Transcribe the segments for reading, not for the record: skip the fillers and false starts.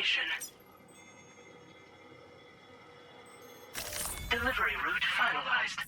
destination. Delivery route finalized.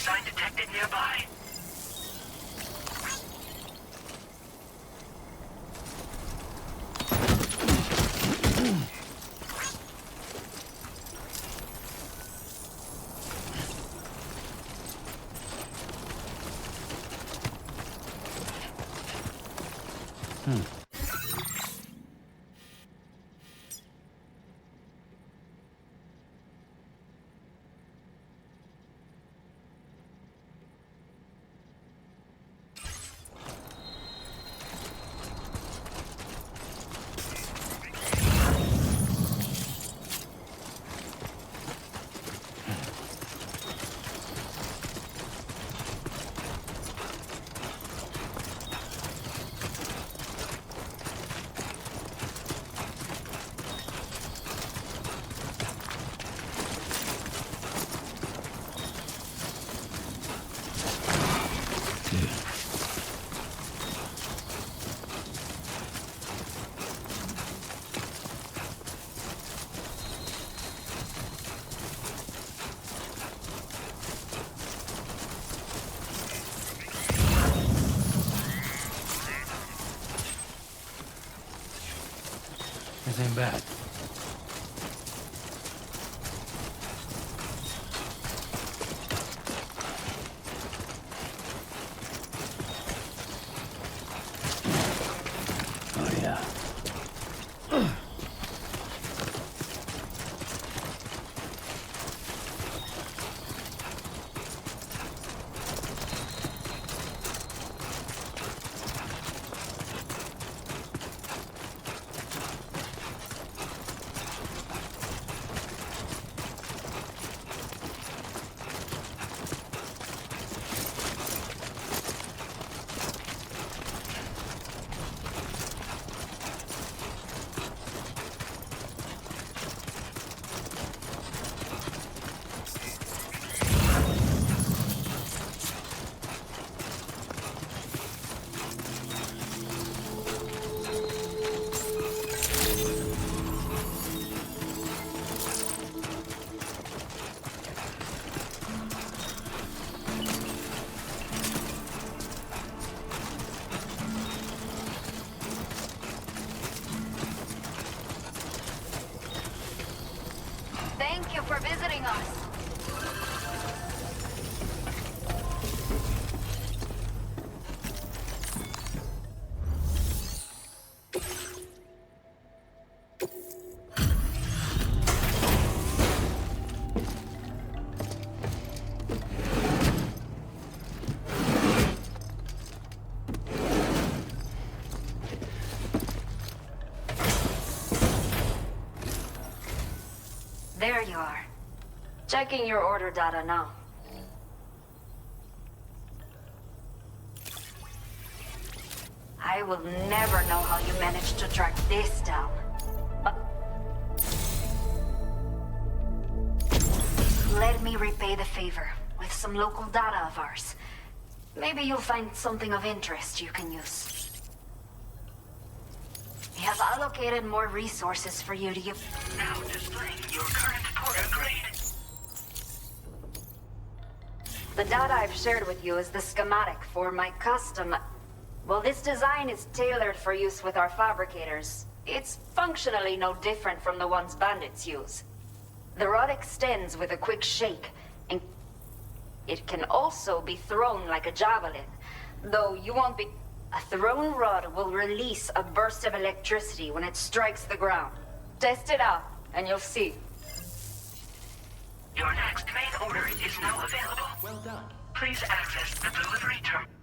Sign detected nearby. This ain't bad. Oh, yeah. There you are. Checking your order data now. I will never know how you managed to track this down. Let me repay the favor with some local data of ours. Maybe you'll find something of interest you can use. We have allocated more resources for you to use. Now displaying your current porter grade. The data I've shared with you is the schematic for my custom... Well, this design is tailored for use with our fabricators. It's functionally no different from the ones bandits use. The rod extends with a quick shake, and it can also be thrown like a javelin, though you won't be... A thrown rod will release a burst of electricity when it strikes the ground. Test it out, and you'll see. Your next main order is now available. Well done. Please access the delivery terminal.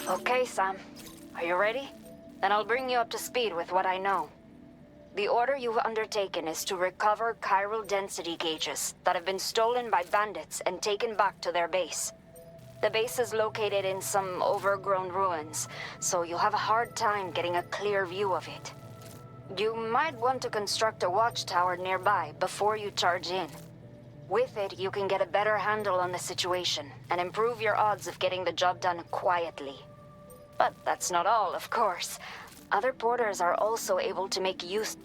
Okay, Sam. Are you ready? Then I'll bring you up to speed with what I know. The order you've undertaken is to recover chiral density gauges that have been stolen by bandits and taken back to their base. The base is located in some overgrown ruins, so you'll have a hard time getting a clear view of it. You might want to construct a watchtower nearby before you charge in. With it, you can get a better handle on the situation and improve your odds of getting the job done quietly. But that's not all, of course. Other porters are also able to make use.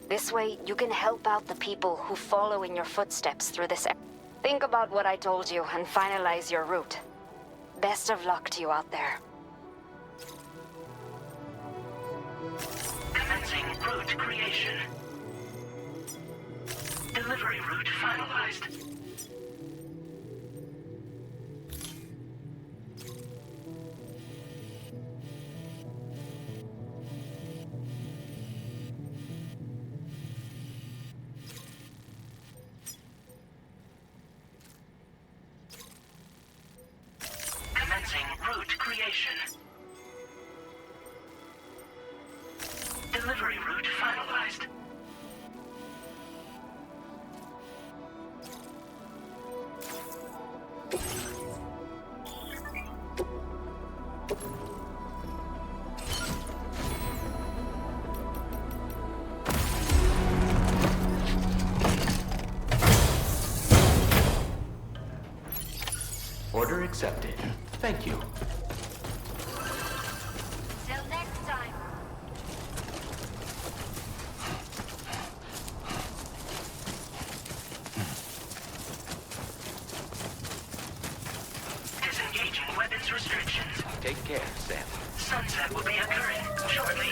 This way, you can help out the people who follow in your footsteps through this. Think about what I told you and finalize your route. Best of luck to you out there. Commencing route creation. Delivery route finalized. Commencing route creation. Delivery route finalized. Order accepted. Thank you. Till next time. Disengaging weapons restrictions. Take care, Sam. Sunset will be occurring shortly.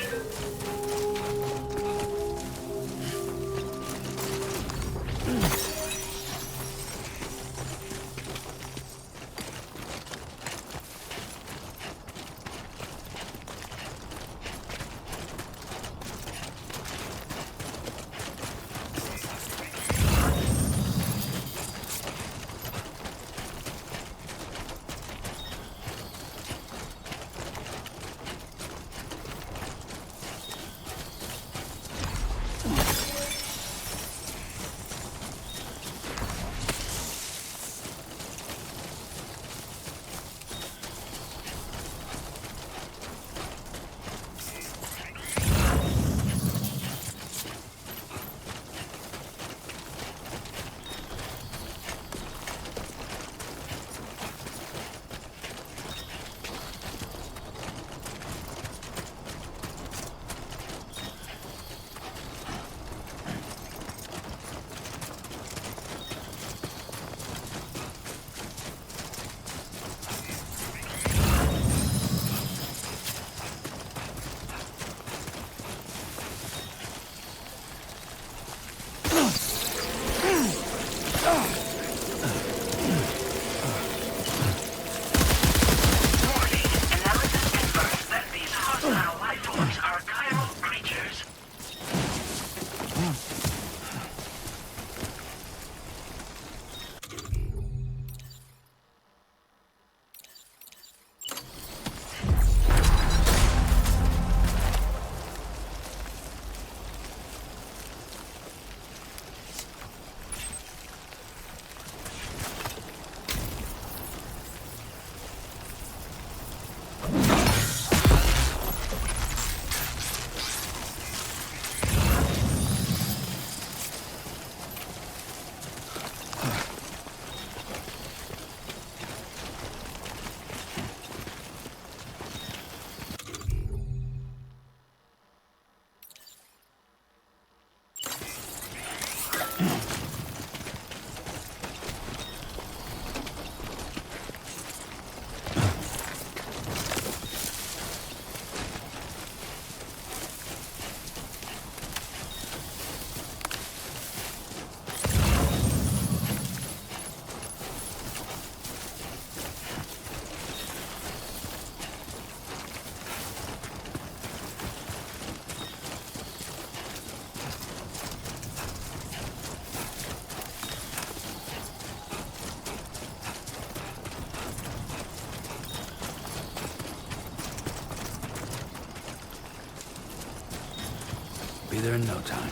Be there in no time.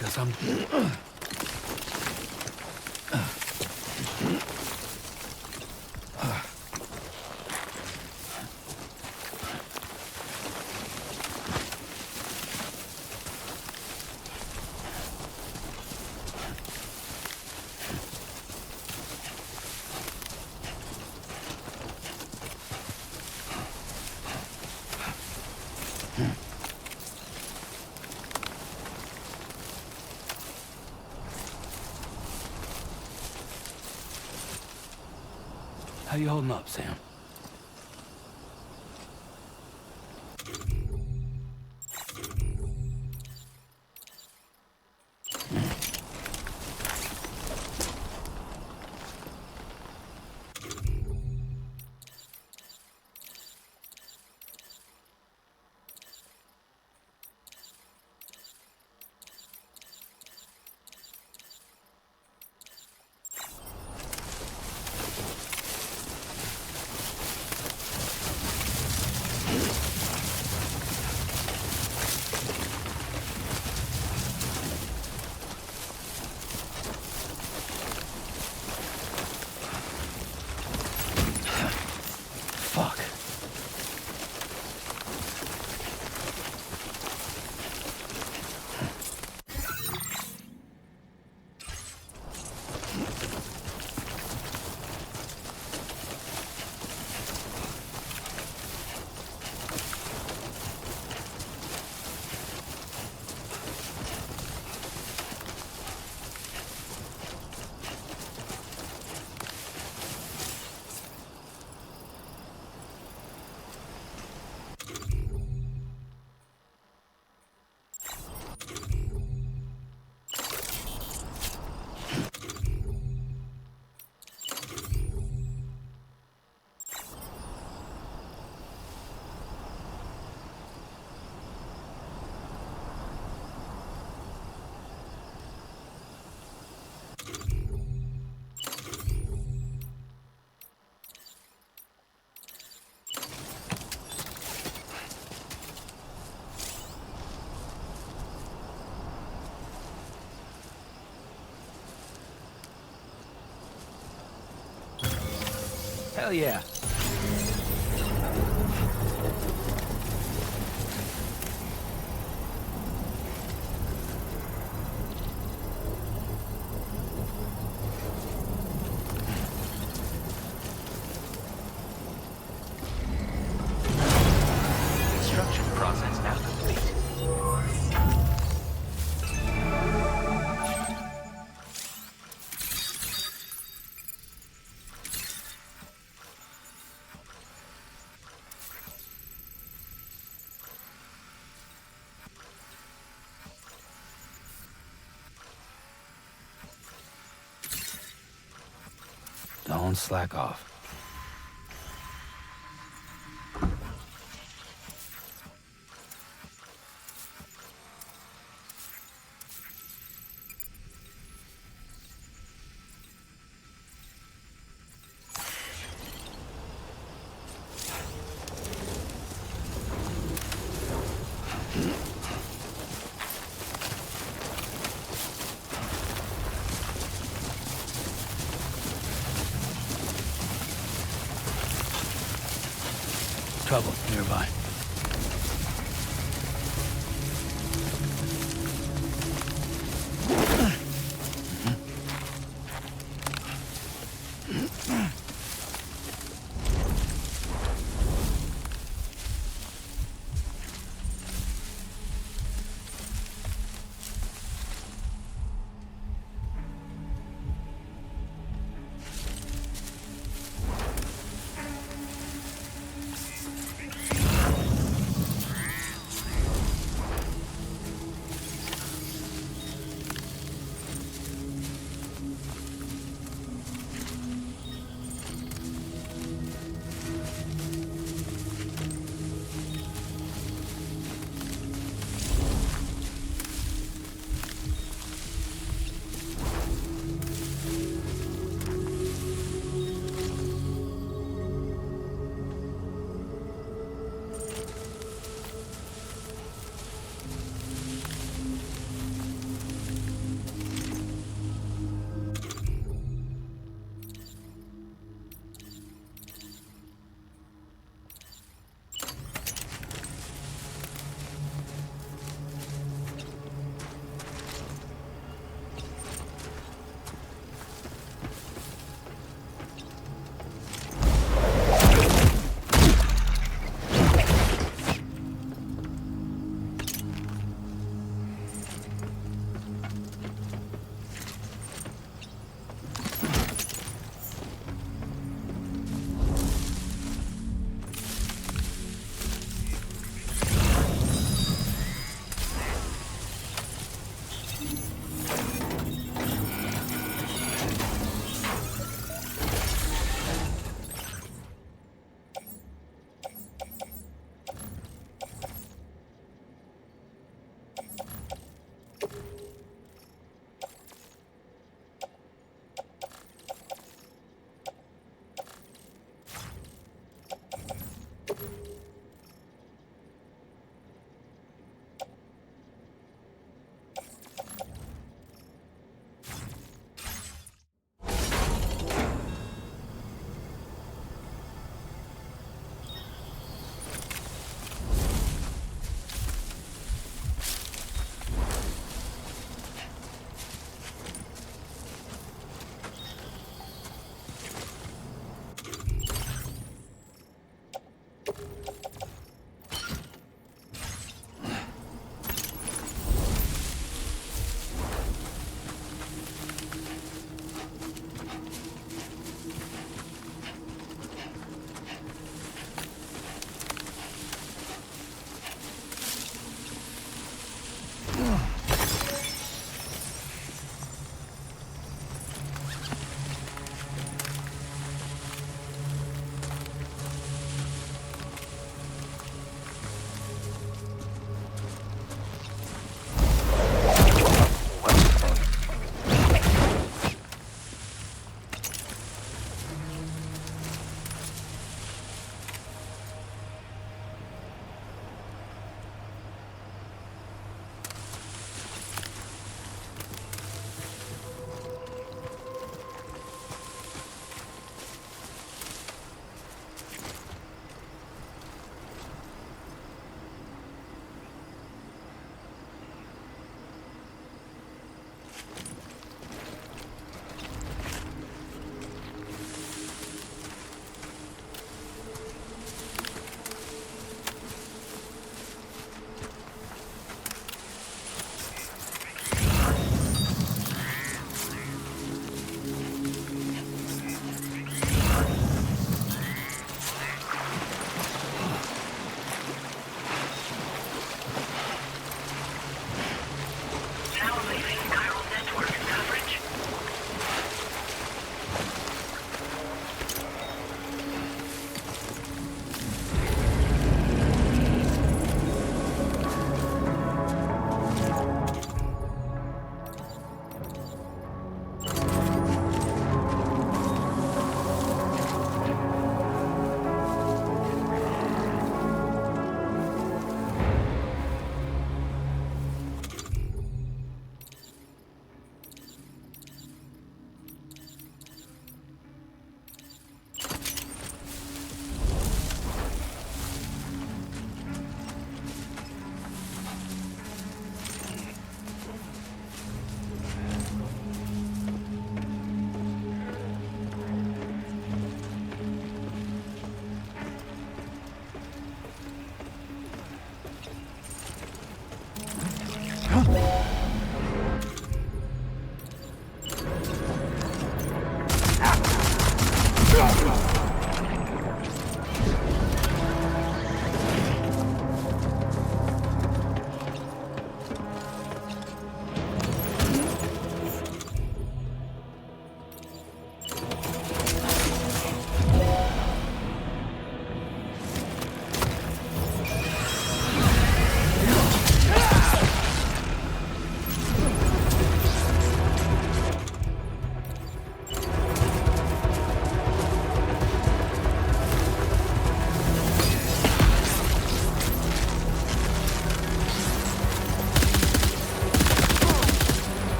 Guess I'm... How you holding up, Sam? Hell yeah. Construction process now complete. Don't slack off. Trouble nearby.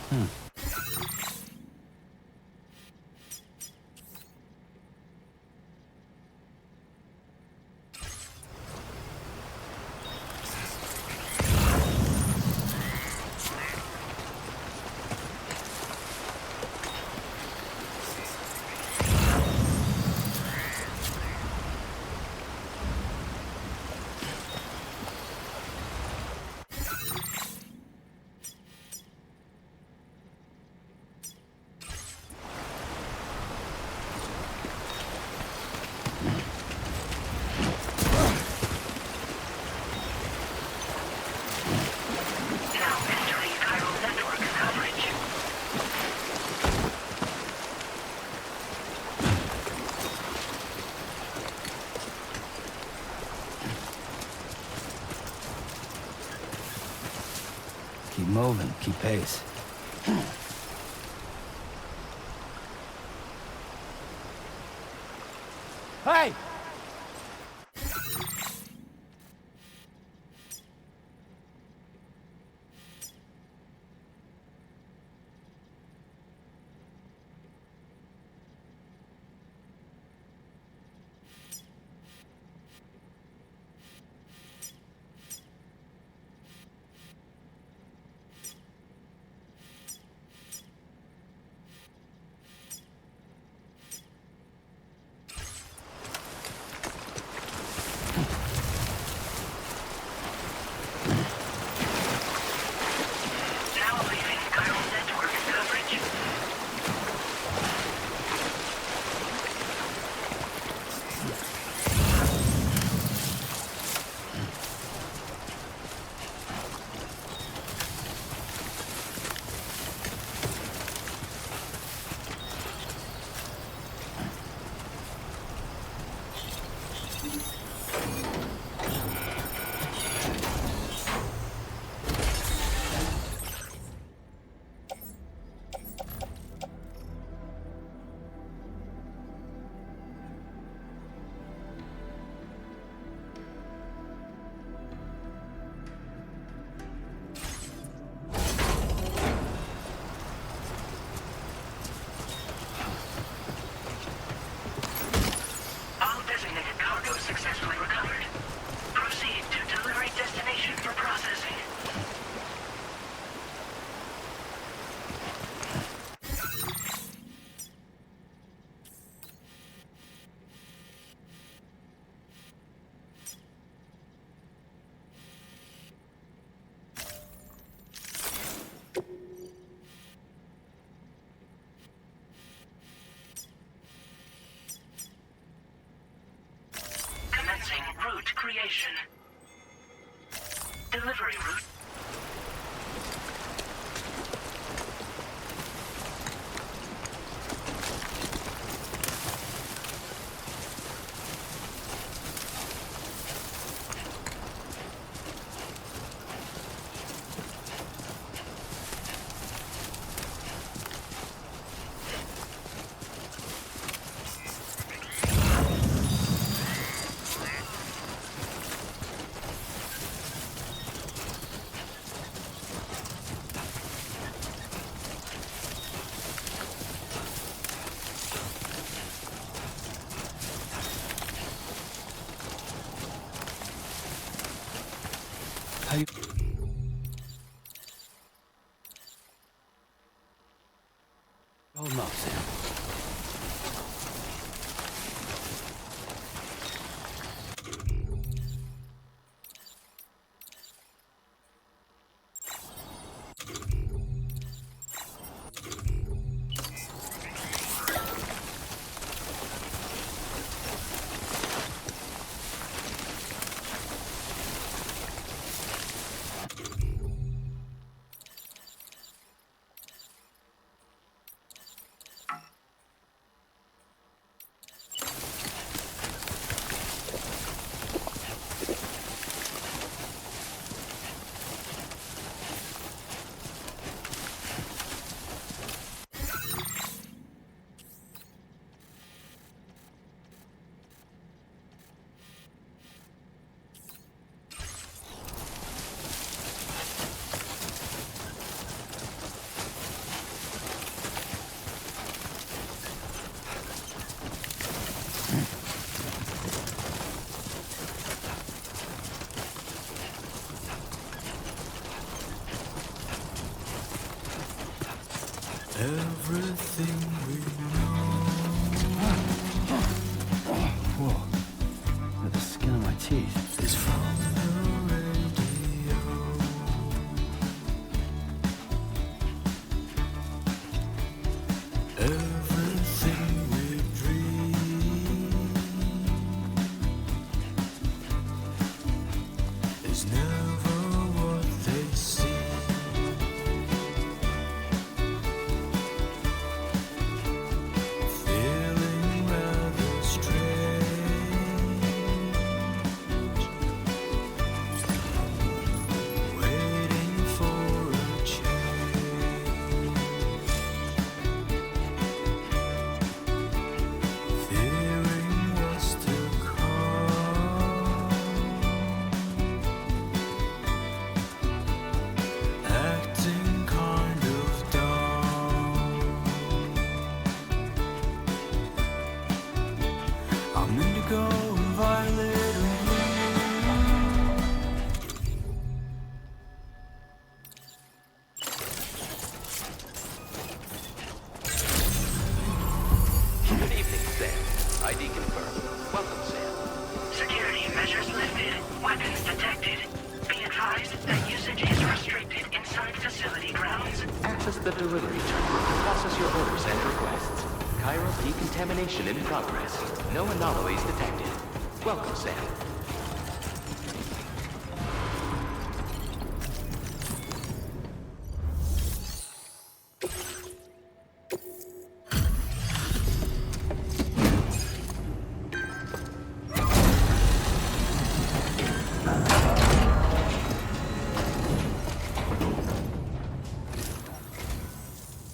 Now entering chiral network coverage. Keep moving, keep pace. Hey! Now leaving chiral network coverage. All designated cargo successfully recovered. Proceed to delivery destination for processing. Commencing route creation. Delivery route. How you... Hold him up, Sam. Everything we Whoa. Look at the skin of my teeth. is from the radio. Everything we dream is never what they seem. Feeling rather strange, waiting for a change, fearing what's to come, acting kind of dumb. I'm indigo and violet and blue. Good evening, Sam. ID confirmed. Welcome, Sam. Security measures lifted. Weapons detected. Be advised that usage is restricted inside facility grounds. Access the delivery terminal to process your orders and requests. Chiral decontamination in progress. No anomalies detected. Welcome, Sam.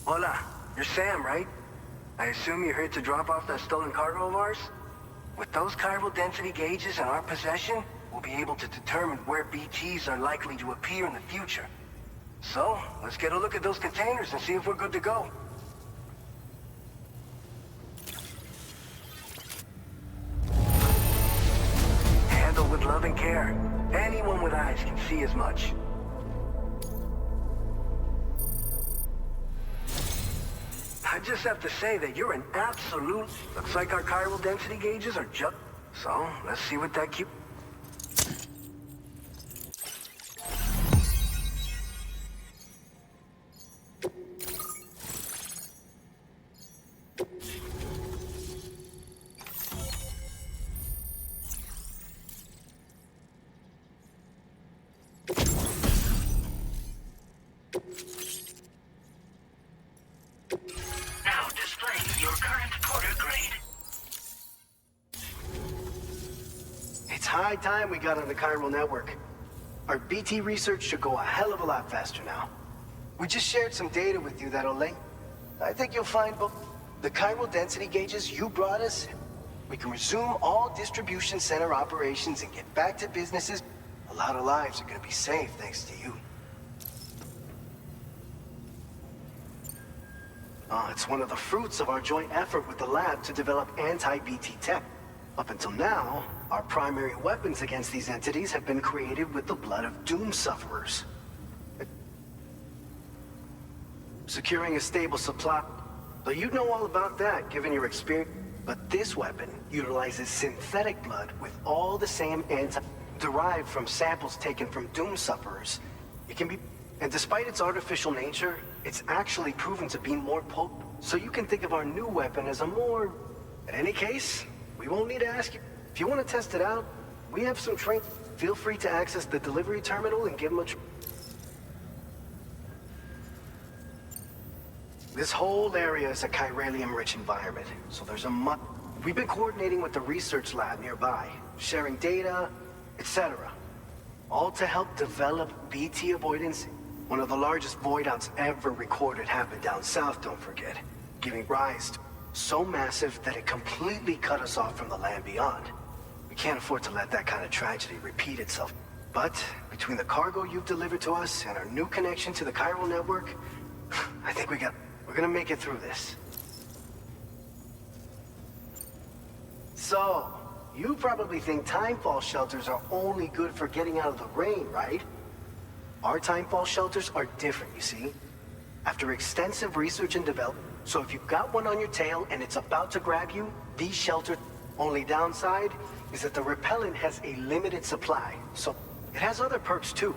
Hola, you're Sam, right? I assume you're here to drop off that stolen cargo of ours? With those chiral density gauges in our possession, we'll be able to determine where BTs are likely to appear in the future. So, let's get a look at those containers and see if we're good to go. Handled with love and care. Anyone with eyes can see as much. I just have to say that you're an absolute... Looks like our chiral density gauges are just... So, let's see what that cube... Now displaying your current quarter grade. It's high time we got on the chiral network. Our BT research should go a hell of a lot faster now. We just shared some data with you that'll link. I think you'll find both the chiral density gauges you brought us. We can resume all distribution center operations and get back to businesses. A lot of lives are gonna be saved thanks to you. It's one of the fruits of our joint effort with the lab to develop anti-BT tech. Up until now, our primary weapons against these entities have been created with the blood of doom sufferers. Securing a stable supply. So you know all about that, given your experience. But this weapon utilizes synthetic blood with all the same derived from samples taken from doom sufferers. It can be... And despite its artificial nature, it's actually proven to be more potent. So you can think of our new weapon as a more... In any case, we won't need to ask you. If you want to test it out, we have some train. Feel free to access the delivery terminal and give them a try. This whole area is a chiralium-rich environment, so there's a We've been coordinating with the research lab nearby, sharing data, etc. All to help develop BT avoidance. One of the largest void outs ever recorded happened down south, don't forget. Giving rise to so massive that it completely cut us off from the land beyond. We can't afford to let that kind of tragedy repeat itself. But between the cargo you've delivered to us and our new connection to the chiral network, I think we're gonna make it through this. So, you probably think timefall shelters are only good for getting out of the rain, right? Our timefall shelters are different, you see. After extensive research and development, so if you've got one on your tail and it's about to grab you, these shelters. Only downside is that the repellent has a limited supply, so it has other perks too.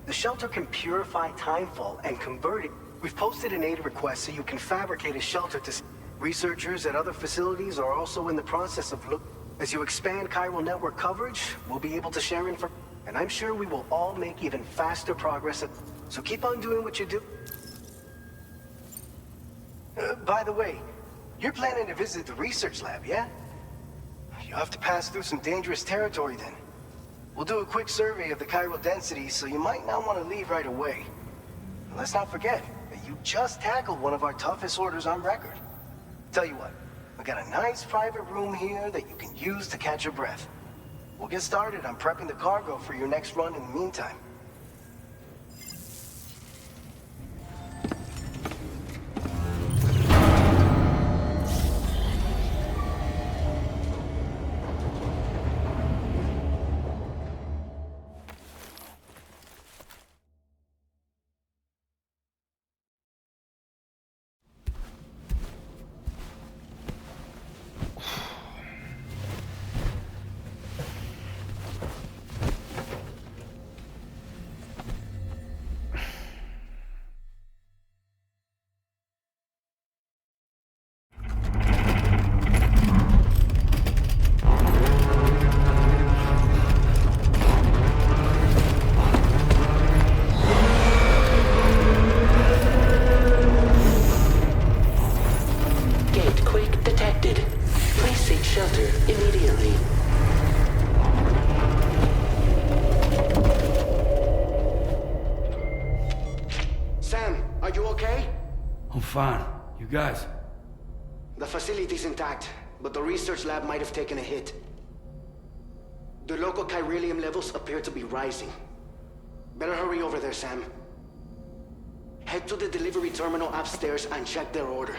The shelter can purify timefall and convert it. We've posted an aid request so you can fabricate a shelter to... Researchers at other facilities are also in the process of As you expand chiral network coverage, we'll be able to share info. And I'm sure we will all make even faster progress. So keep on doing what you do. By the way, you're planning to visit the research lab, yeah? You'll have to pass through some dangerous territory then. We'll do a quick survey of the chiral density, so you might not want to leave right away. And let's not forget that you just tackled one of our toughest orders on record. Tell you what, we got a nice private room here that you can use to catch your breath. We'll get started on prepping the cargo for your next run in the meantime. Fine. You guys? The facility's intact, but the research lab might have taken a hit. The local chiralium levels appear to be rising. Better hurry over there, Sam. Head to the delivery terminal upstairs and check their order.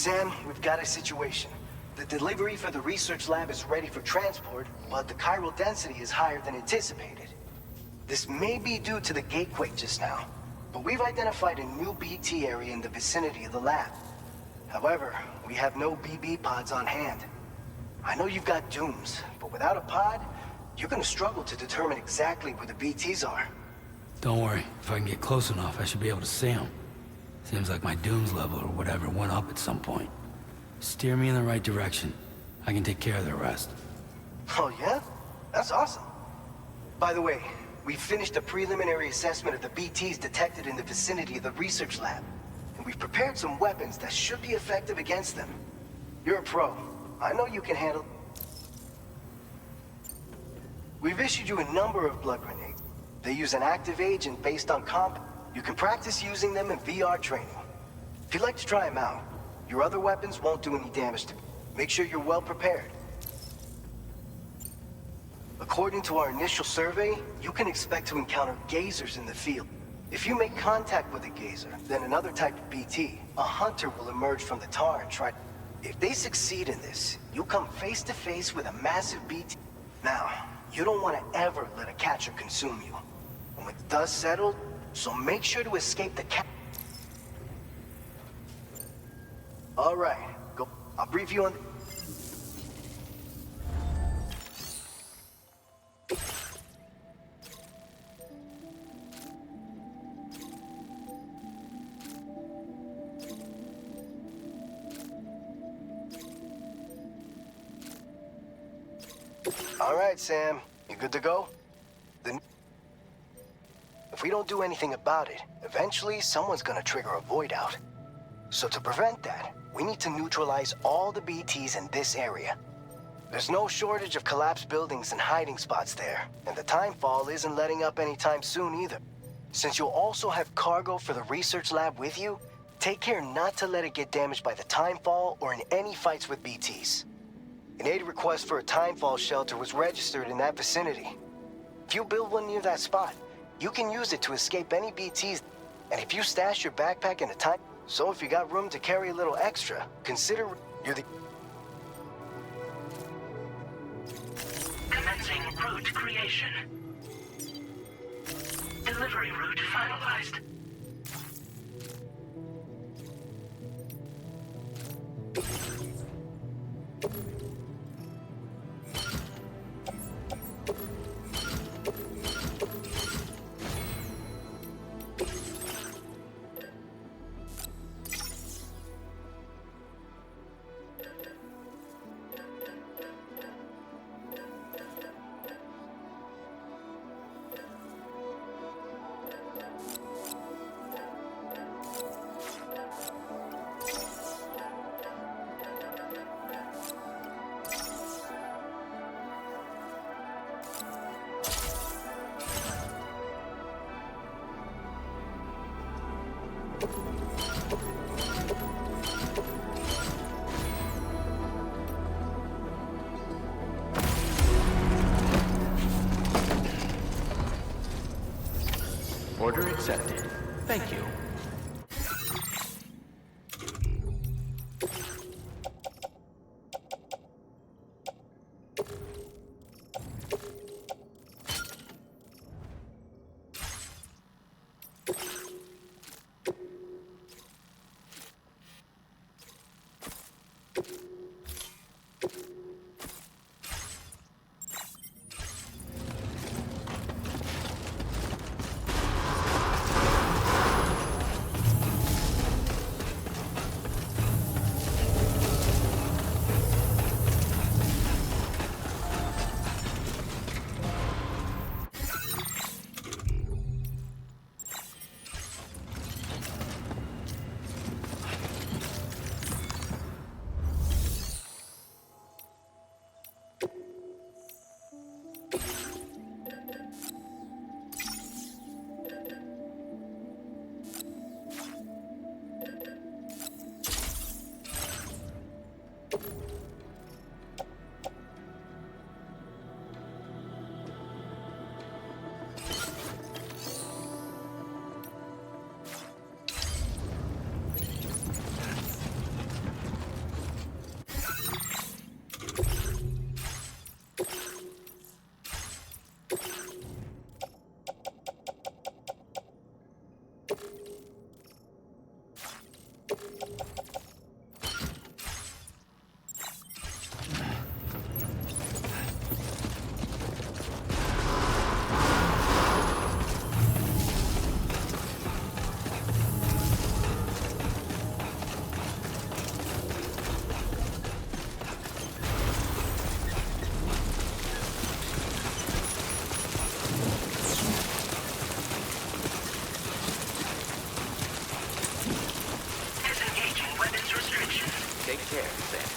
Sam, we've got a situation. The delivery for the research lab is ready for transport, but the chiral density is higher than anticipated. This may be due to the gatequake just now, but we've identified a new BT area in the vicinity of the lab. However, we have no BB pods on hand. I know you've got dooms, but without a pod, you're gonna struggle to determine exactly where the BTs are. Don't worry. If I can get close enough, I should be able to see them. Seems like my dooms level or whatever went up at some point. Steer me in the right direction. I can take care of the rest. Oh yeah? That's awesome. By the way, we finished a preliminary assessment of the BTs detected in the vicinity of the research lab. And we've prepared some weapons that should be effective against them. You're a pro. I know you can handle... We've issued you a number of blood grenades. They use an active agent based on comp. You can practice using them in VR training. If you'd like to try them out, your other weapons won't do any damage to... Make sure you're well prepared. According to our initial survey, you can expect to encounter gazers in the field. If you make contact with a gazer, then another type of BT, a hunter will emerge from the tar and try... If they succeed in this, you'll come face to face with a massive BT. Now, you don't want to ever let a catcher consume you. And with the dust settled, so make sure to escape the cat. All right, go. I'll brief you on... All right, Sam. You good to go? Then... If we don't do anything about it, eventually someone's gonna trigger a void out. So to prevent that, we need to neutralize all the BTs in this area. There's no shortage of collapsed buildings and hiding spots there, and the timefall isn't letting up anytime soon either. Since you'll also have cargo for the research lab with you, take care not to let it get damaged by the timefall or in any fights with BTs. An aid request for a timefall shelter was registered in that vicinity. If you build one near that spot, you can use it to escape any BTs. And if you stash your backpack in a time... So if you got room to carry a little extra, consider you're the... Commencing route creation. Delivery route finalized. Order accepted. Thank you. Disengaging weapons restrictions. Take care, Sam.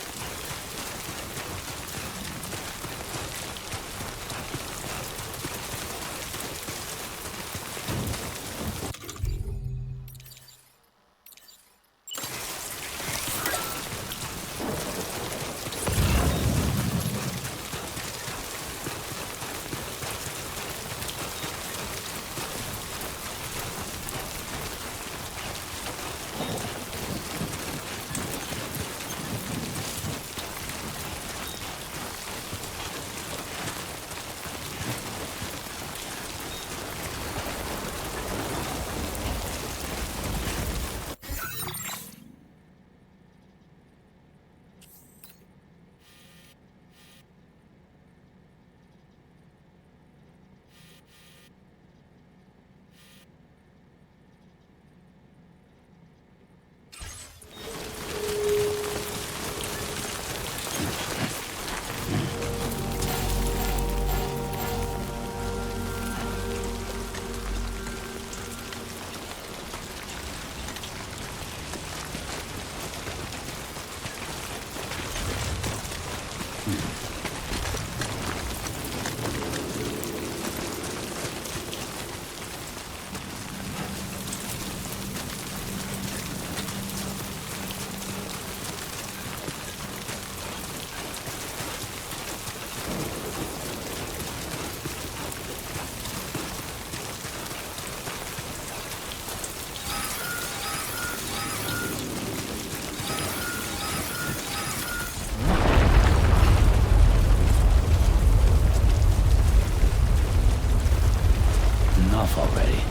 Enough already.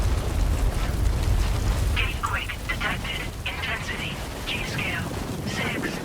Gate quake detected. Intensity. G-scale. 6.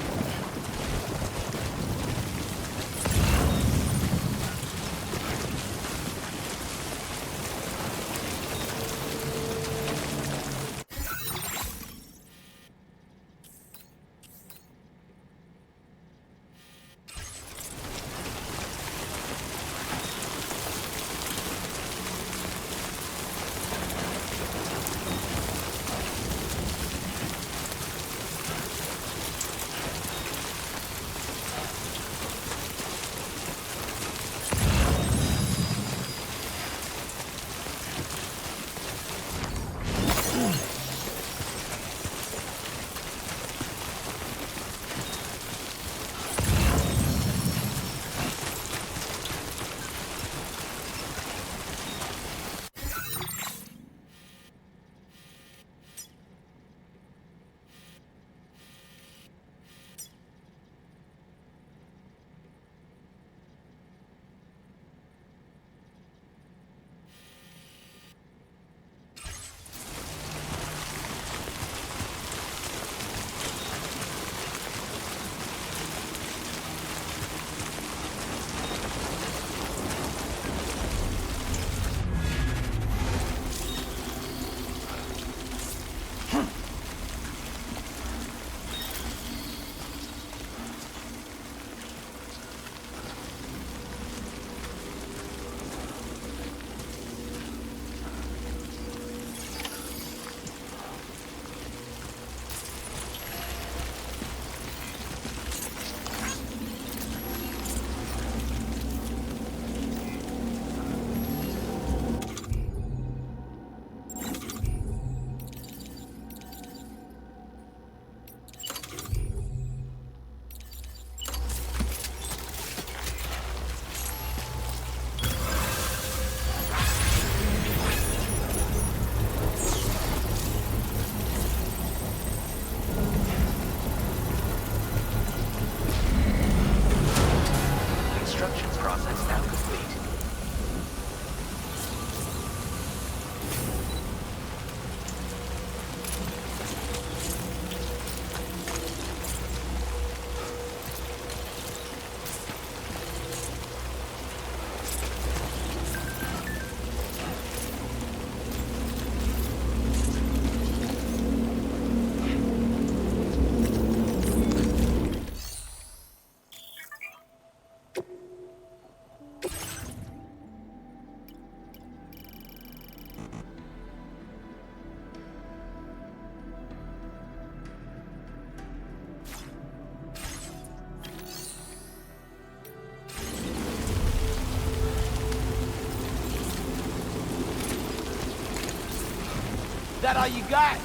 That all you got?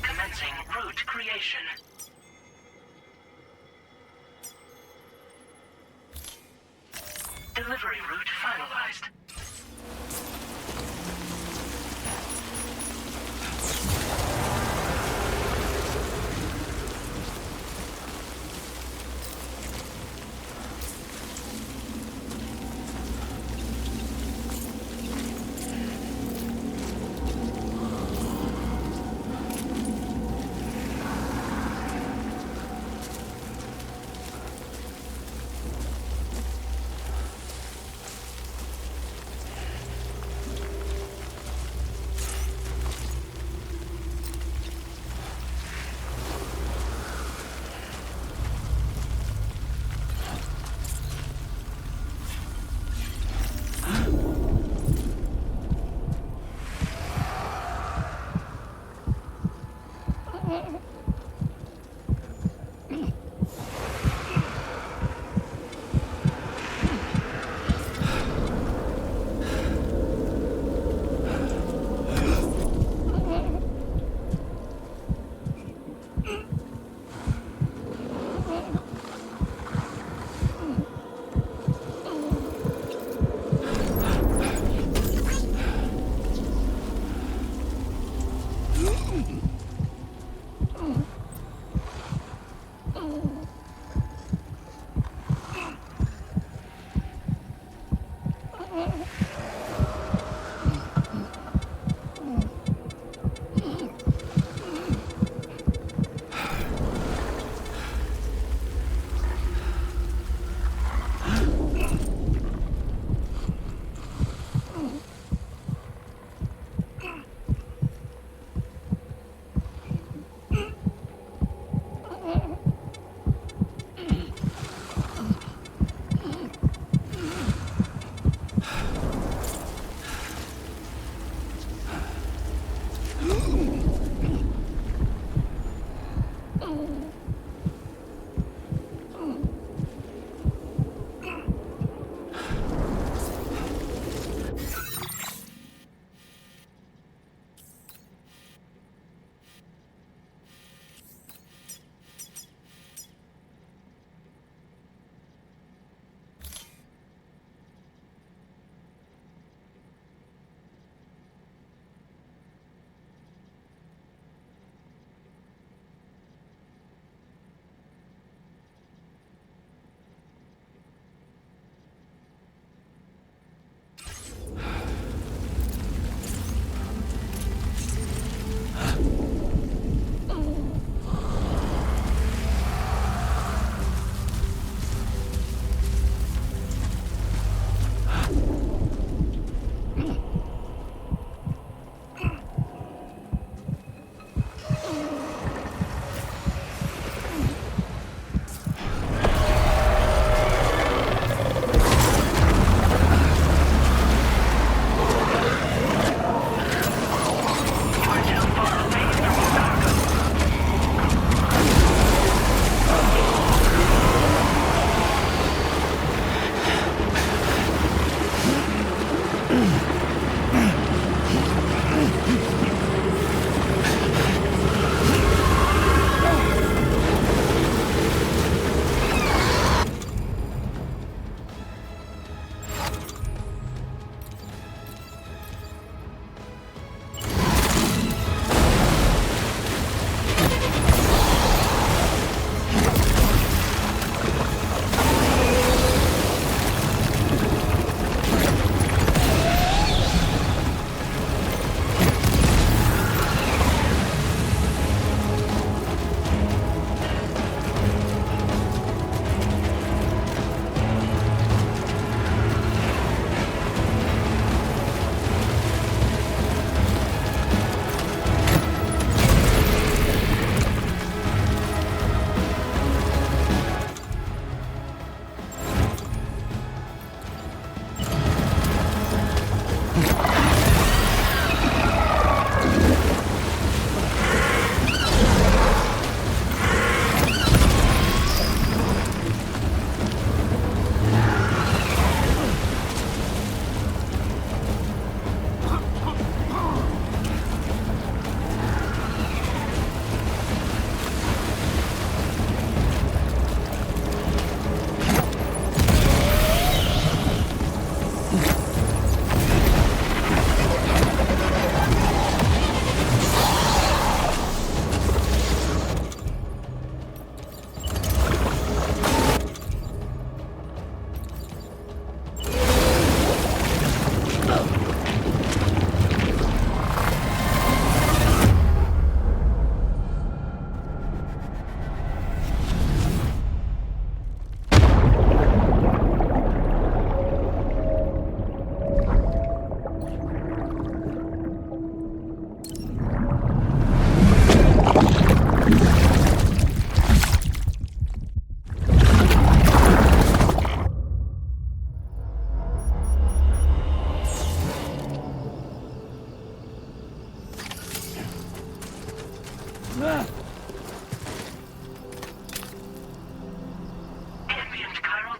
Commencing route creation. Delivery route finalized.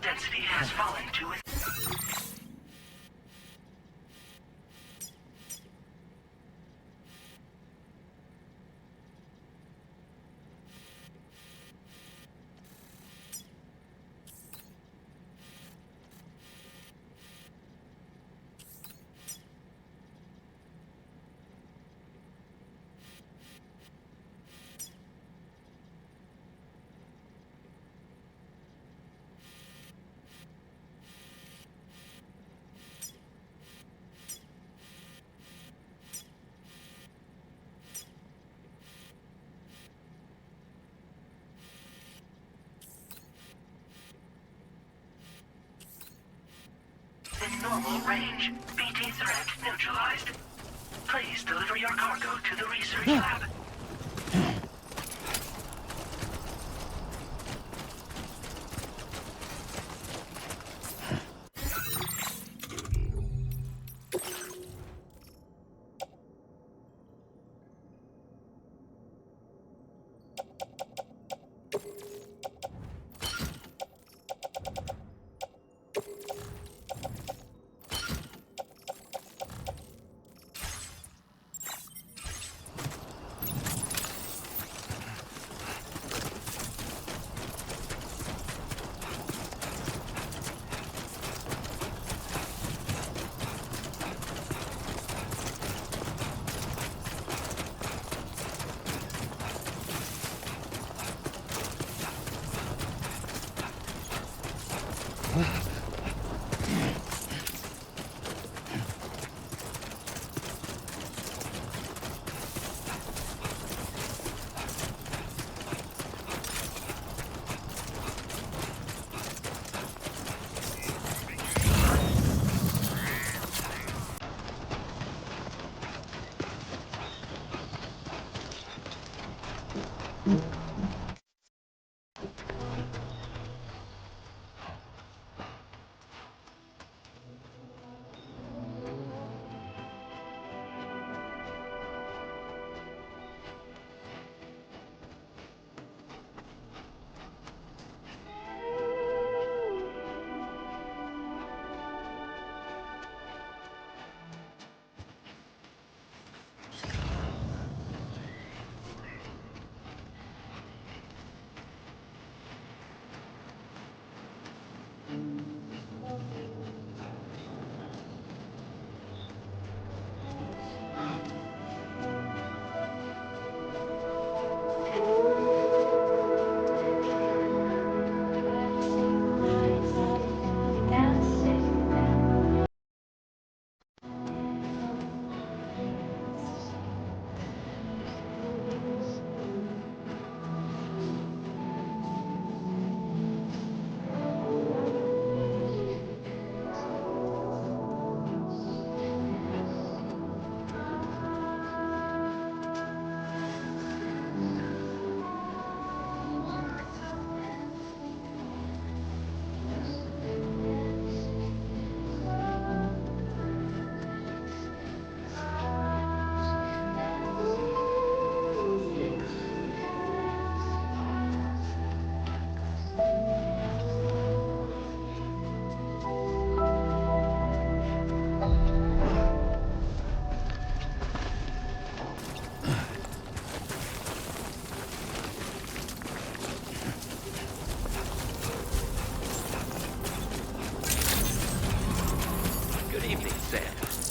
density has fallen to it. In normal range. BT threat neutralized. Please deliver your cargo to the research lab.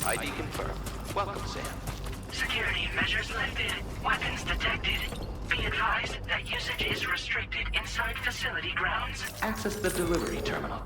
ID confirmed. Welcome, Sam. Security measures lifted. Weapons detected. Be advised that usage is restricted inside facility grounds. Access the delivery terminal.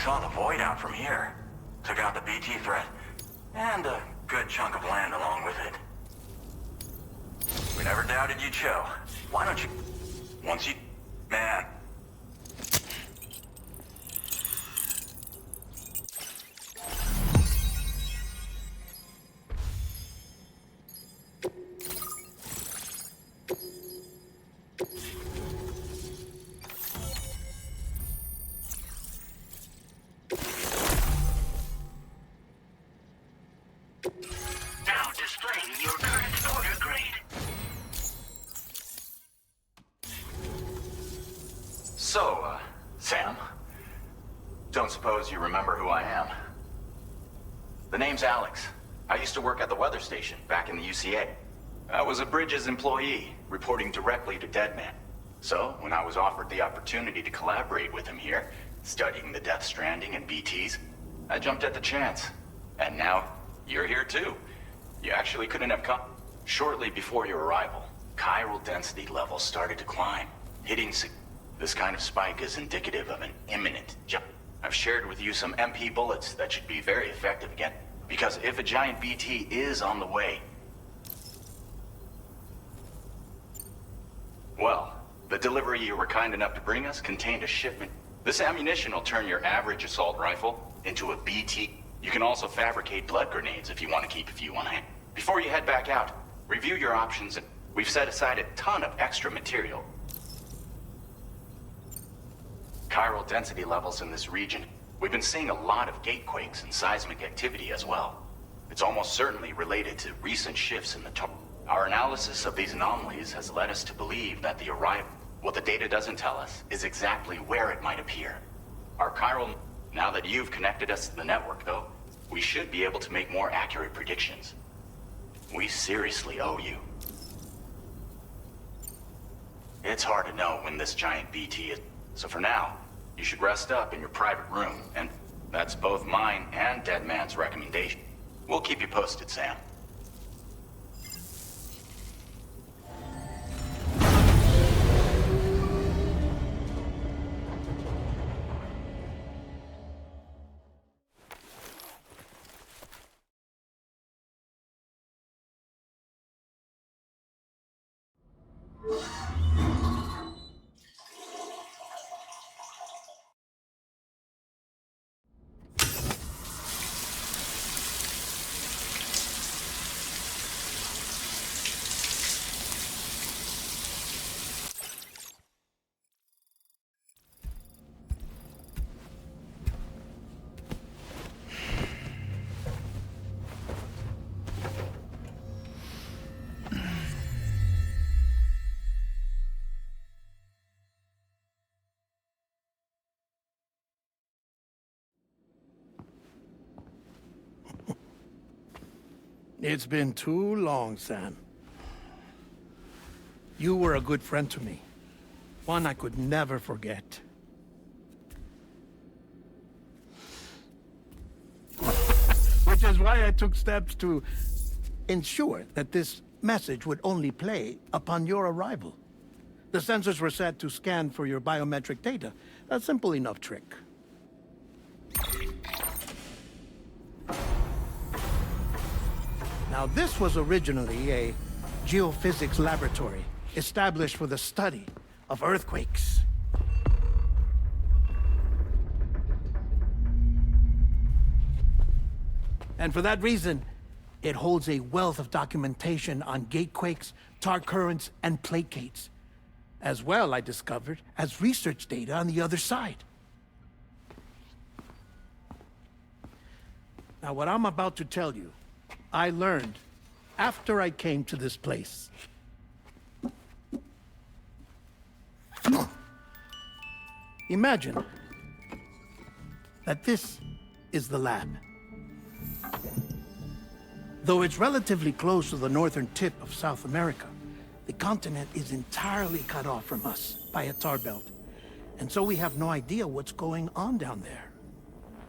saw the void out from here. Took out the BT threat. And a good chunk of land along with it. We never doubted you'd show. Why don't you... Once you... Man. Now displaying your current order grade. So, Sam. Don't suppose you remember who I am? The name's Alex. I used to work at the weather station back in the UCA. I was a Bridges employee, reporting directly to Deadman. So, when I was offered the opportunity to collaborate with him here, studying the Death Stranding and BTs, I jumped at the chance. And now, you're here too. You actually couldn't have come. Shortly before your arrival, chiral density levels started to climb, hitting this kind of spike is indicative of an imminent jump. I've shared with you some MP bullets that should be very effective again. Because if a giant BT is on the way... Well, the delivery you were kind enough to bring us contained a shipment. This ammunition will turn your average assault rifle into a BT. You can also fabricate blood grenades if you want to keep a few on hand. Before you head back out, review your options. We've set aside a ton of extra material. Chiral density levels in this region. We've been seeing a lot of gatequakes and seismic activity as well. It's almost certainly related to recent shifts in the Our analysis of these anomalies has led us to believe that the arrival... What the data doesn't tell us is exactly where it might appear. Our chiral... Now that you've connected us to the network, though, we should be able to make more accurate predictions. We seriously owe you. It's hard to know when this giant BT is... So for now, you should rest up in your private room, and that's both mine and Deadman's recommendation. We'll keep you posted, Sam. It's been too long, Sam. You were a good friend to me. One I could never forget. Which is why I took steps to ensure that this message would only play upon your arrival. The sensors were set to scan for your biometric data. A simple enough trick. Now, this was originally a geophysics laboratory established for the study of earthquakes. And for that reason, it holds a wealth of documentation on gatequakes, tar currents, and placates. As well, I discovered, as research data on the other side. Now, what I'm about to tell you, I learned after I came to this place. Imagine that this is the lab. Though it's relatively close to the northern tip of South America, the continent is entirely cut off from us by a tar belt. And so we have no idea what's going on down there.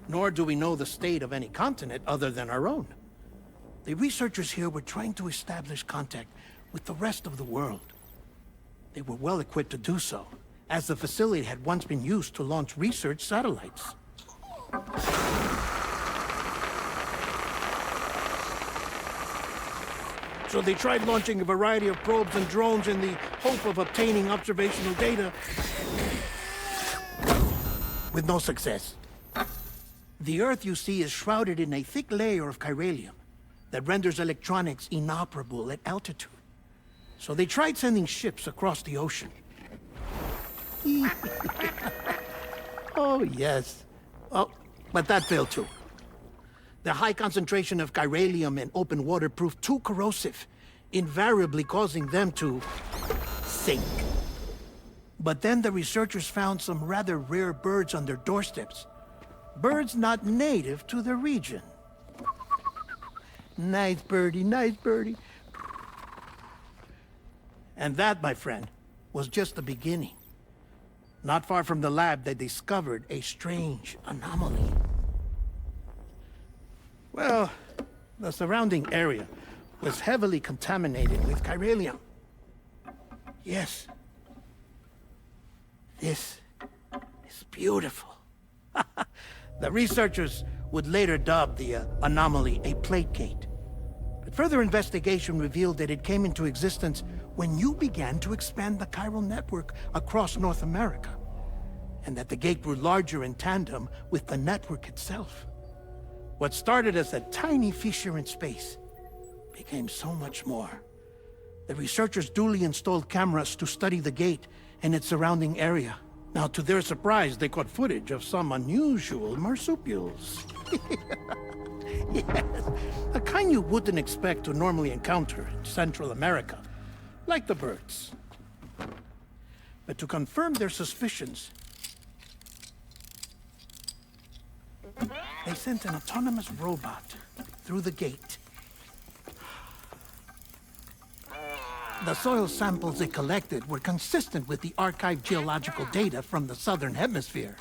Nor do we know the state of any continent other than our own. The researchers here were trying to establish contact with the rest of the world. They were well equipped to do so, as the facility had once been used to launch research satellites. So they tried launching a variety of probes and drones in the hope of obtaining observational data, with no success. The Earth, you see, is shrouded in a thick layer of chiralium that renders electronics inoperable at altitude. So they tried sending ships across the ocean. Oh, yes. Oh, but that failed too. The high concentration of chiralium in open water proved too corrosive, invariably causing them to sink. But then the researchers found some rather rare birds on their doorsteps. Birds not native to the region. Nice birdie, nice birdie. And that, my friend, was just the beginning. Not far from the lab, they discovered a strange anomaly. Well, the surrounding area was heavily contaminated with chiralium. Yes. This is beautiful. The researchers would later dub the anomaly a plate gate. But further investigation revealed that it came into existence when you began to expand the chiral network across North America, and that the gate grew larger in tandem with the network itself. What started as a tiny fissure in space became so much more. The researchers duly installed cameras to study the gate and its surrounding area. Now, to their surprise, they caught footage of some unusual marsupials. Yes, a kind you wouldn't expect to normally encounter in Central America, like the birds. But to confirm their suspicions, they sent an autonomous robot through the gate. The soil samples it collected were consistent with the archived geological data from the Southern Hemisphere.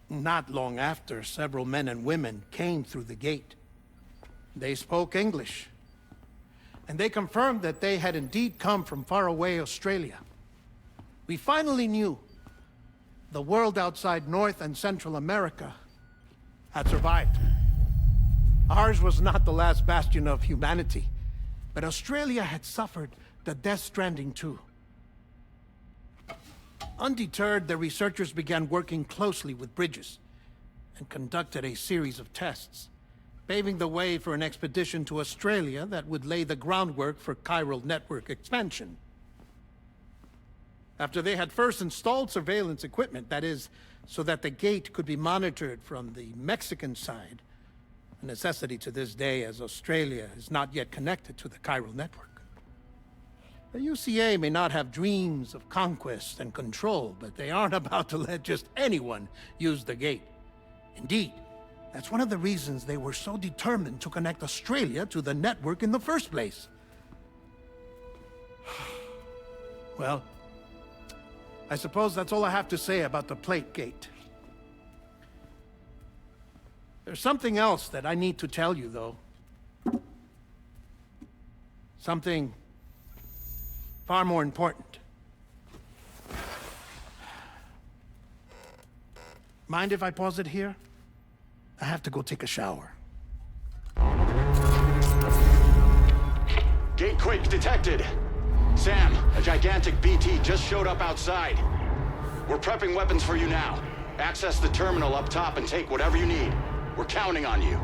Not long after, several men and women came through the gate. They spoke English, and they confirmed that they had indeed come from faraway Australia. We finally knew the world outside North and Central America had survived. Ours was not the last bastion of humanity, but Australia had suffered the death stranding too. Undeterred, the researchers began working closely with Bridges and conducted a series of tests, paving the way for an expedition to Australia that would lay the groundwork for chiral network expansion. After they had first installed surveillance equipment, that is, so that the gate could be monitored from the Mexican side, a necessity to this day as Australia is not yet connected to the chiral network. The UCA may not have dreams of conquest and control, but they aren't about to let just anyone use the gate. Indeed, that's one of the reasons they were so determined to connect Australia to the network in the first place. Well, I suppose that's all I have to say about the plate gate. There's something else that I need to tell you, though. Something far more important. Mind if I pause it here? I have to go take a shower. Gate quake detected. Sam, a gigantic BT just showed up outside. We're prepping weapons for you now. Access the terminal up top and take whatever you need. We're counting on you.